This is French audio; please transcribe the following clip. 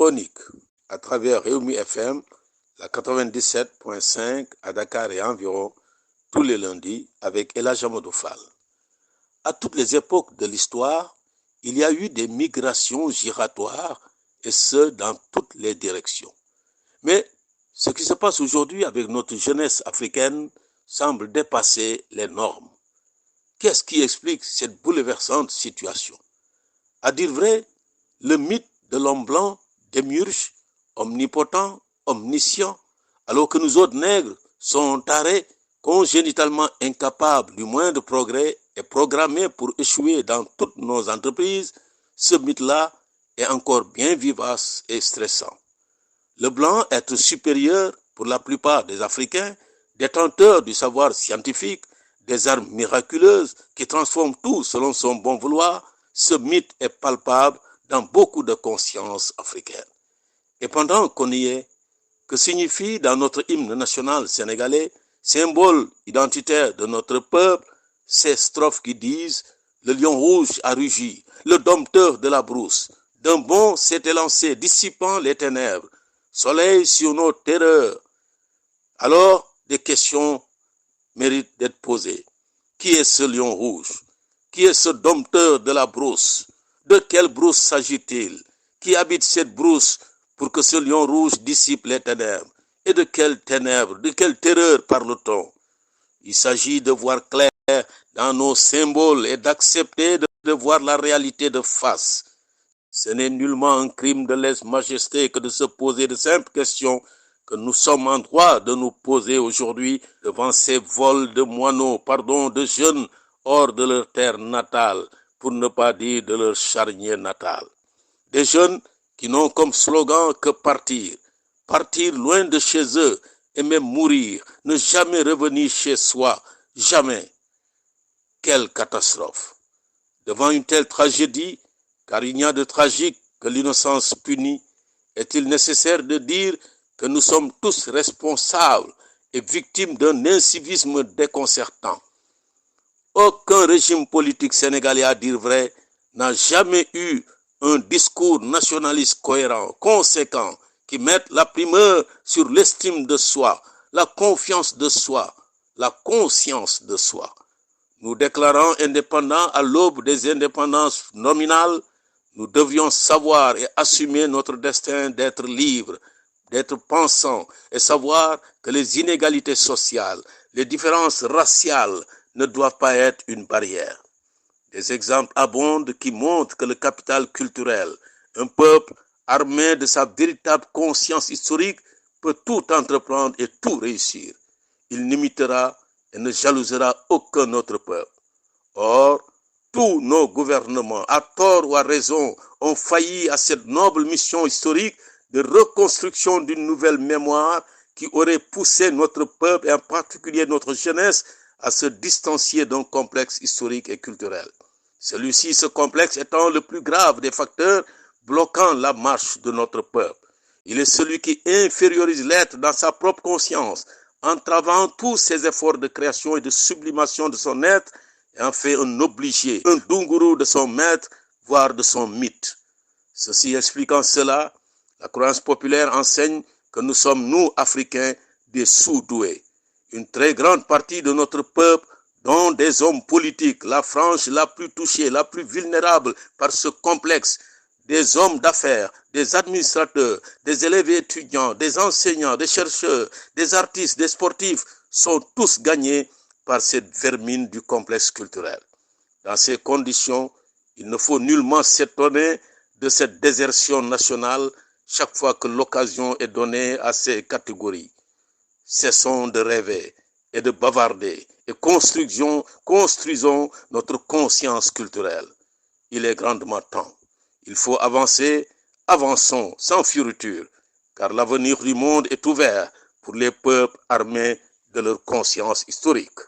chronique à travers Rewmi FM, la 97.5 à Dakar et environ, tous les lundis avec El Hadji Amadou Fall. À toutes les époques de l'histoire, il y a eu des migrations giratoires, et ce, dans toutes les directions. Mais ce qui se passe aujourd'hui avec notre jeunesse africaine semble dépasser les normes. Qu'est-ce qui explique cette bouleversante situation? À dire vrai, le mythe de l'homme blanc démiurge, omnipotent, omniscient, alors que nous autres nègres sont tarés, congénitalement incapables du moindre progrès et programmés pour échouer dans toutes nos entreprises. Ce mythe-là est encore bien vivace et stressant. Le blanc, être supérieur pour la plupart des Africains, détenteur du savoir scientifique, des armes miraculeuses qui transforment tout selon son bon vouloir, ce mythe est palpable dans beaucoup de consciences africaines. Et pendant qu'on y est, que signifie dans notre hymne national sénégalais, symbole identitaire de notre peuple, ces strophes qui disent « Le lion rouge a rugi, le dompteur de la brousse, d'un bond s'est élancé, dissipant les ténèbres, soleil sur nos terreurs ». Alors, des questions méritent d'être posées. Qui est ce lion rouge? Qui est ce dompteur de la brousse? De quelle brousse s'agit-il? Qui habite cette brousse pour que ce lion rouge dissipe les ténèbres? Et de quelles ténèbres, de quelle terreur parle-t-on? Il s'agit de voir clair dans nos symboles et d'accepter de voir la réalité de face. Ce n'est nullement un crime de lèse-majesté que de se poser de simples questions que nous sommes en droit de nous poser aujourd'hui devant ces vols de moineaux, de jeunes hors de leur terre natale, pour ne pas dire de leur charnier natal. Des jeunes qui n'ont comme slogan que partir, partir loin de chez eux et même mourir, ne jamais revenir chez soi, jamais. Quelle catastrophe! Devant une telle tragédie, car il n'y a de tragique que l'innocence punie, est-il nécessaire de dire que nous sommes tous responsables et victimes d'un incivisme déconcertant? Aucun régime politique sénégalais, à dire vrai, n'a jamais eu un discours nationaliste cohérent, conséquent, qui mette la primeur sur l'estime de soi, la confiance de soi, la conscience de soi. Nous déclarant indépendants à l'aube des indépendances nominales, nous devions savoir et assumer notre destin d'être libres, d'être pensants et savoir que les inégalités sociales, les différences raciales ne doivent pas être une barrière. Des exemples abondent qui montrent que le capital culturel, un peuple armé de sa véritable conscience historique, peut tout entreprendre et tout réussir. Il n'imitera et ne jalousera aucun autre peuple. Or, tous nos gouvernements, à tort ou à raison, ont failli à cette noble mission historique de reconstruction d'une nouvelle mémoire qui aurait poussé notre peuple, et en particulier notre jeunesse, à se distancier d'un complexe historique et culturel. Celui-ci, ce complexe étant le plus grave des facteurs bloquant la marche de notre peuple. Il est celui qui infériorise l'être dans sa propre conscience, entravant tous ses efforts de création et de sublimation de son être, et en fait un obligé, un dunguru de son maître, voire de son mythe. Ceci expliquant cela, la croyance populaire enseigne que nous sommes, nous, Africains, des sous-doués. Une très grande partie de notre peuple, dont des hommes politiques, la frange la plus touchée, la plus vulnérable par ce complexe, des hommes d'affaires, des administrateurs, des élèves et étudiants, des enseignants, des chercheurs, des artistes, des sportifs, sont tous gagnés par cette vermine du complexe culturel. Dans ces conditions, il ne faut nullement s'étonner de cette désertion nationale chaque fois que l'occasion est donnée à ces catégories. Cessons de rêver et de bavarder et construisons notre conscience culturelle. Il est grandement temps. Il faut avancer, avançons sans fioriture, car l'avenir du monde est ouvert pour les peuples armés de leur conscience historique.